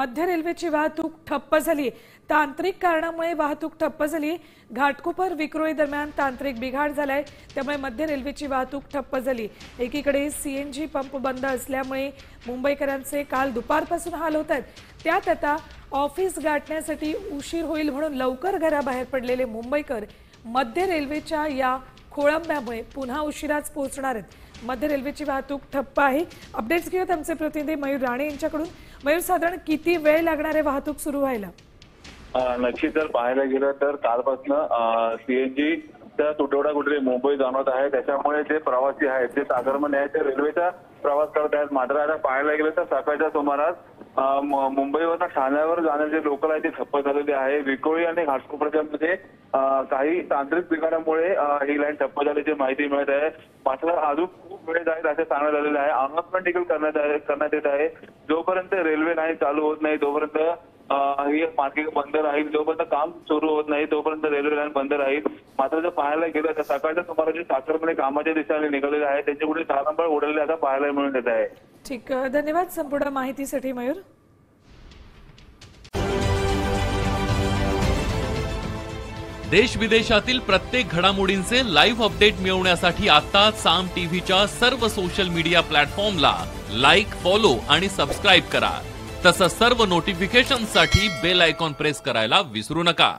मध्य रेल्वेची वाहतूक ठप्प झाली। तांत्रिक कारणामुळे वाहतूक ठप्प झाली। घाटकोपर विक्रोळी दरम्यान तांत्रिक बिघाड झालाय, त्यामुळे मध्य रेल्वेची वाहतूक ठप्प झाली। एकीकडे सीएनजी पंप बंद असल्यामुळे मुंबईकरांचे काल दुपारपासून हाल होत आहेत। त्यात आता ऑफिस गाठण्यासाठी उशीर होईल म्हणून लवकर घराबाहेर पडलेले मुंबईकर मध्य रेल्वेच्या या खोळंब्यामुळे पुन्हा उशिराच पोहोचणार आहेत। मध्य रेल्वेची वाहतूक ठप्प आहे। अपडेट्स घेऊयात आमचे प्रतिनिधी मयूर राणे यांच्याकडून। मयूर, साधारण किती वेळ लागणार आहे वाहतूक सुरू व्हायला? नक्की जर पाहायला गेलं तर कालपासून सीएनजी चा तुटवडा कुठे मुंबई जाणवत आहे, त्याच्यामुळे जे प्रवासी आहेत ते सागरमन याच्या रेल्वेचा प्रवास करत आहेत। मात्र आता पाहायला गेलं तर सकाळच्या सुमारास मुंबईवरून ठाण्यावर जाणारे लोकल आहे ते ठप्प झालेले आहे। विक्रोळी आणि घाटकोपरच्या मध्ये काही तांत्रिक बिघाडामुळे ही लाईन ठप्प झाल्याची माहिती मिळत आहे। मात्र अजून खूप वेळ जाईल असे सांगण्यात आलेले आहे। अनाउन्समेंट देखील करण्यात येत आहे। जोपर्यंत रेल्वे लाईन चालू होत नाही तोपर्यंत ही मार्गिंग बंद राहील, जोपर्यंत काम सुरू होत नाही तोपर्यंत रेल्वे लाईन बंद राहील। मात्र जर पाहायला गेलं तर सकाळच्या सुमारास साखरपणे कामाच्या दिशेने निघालेले आहे, त्यांचे कुठे तारांबळ उडलेले आता पाहायला मिळून येत आहे। ठीक, धन्यवाद संपूर्ण माहितीसाठी मयूर। देश विदेशातील प्रत्येक घडामोडींचे लाईव्ह अपडेट मिळवण्यासाठी आता साम टीव्हीच्या सर्व सोशल मीडिया प्लॅटफॉर्मला लाईक, फॉलो आणि सबस्क्राईब करा। तसंच सर्व नोटिफिकेशनसाठी बेल आयकॉन प्रेस करायला विसरू नका।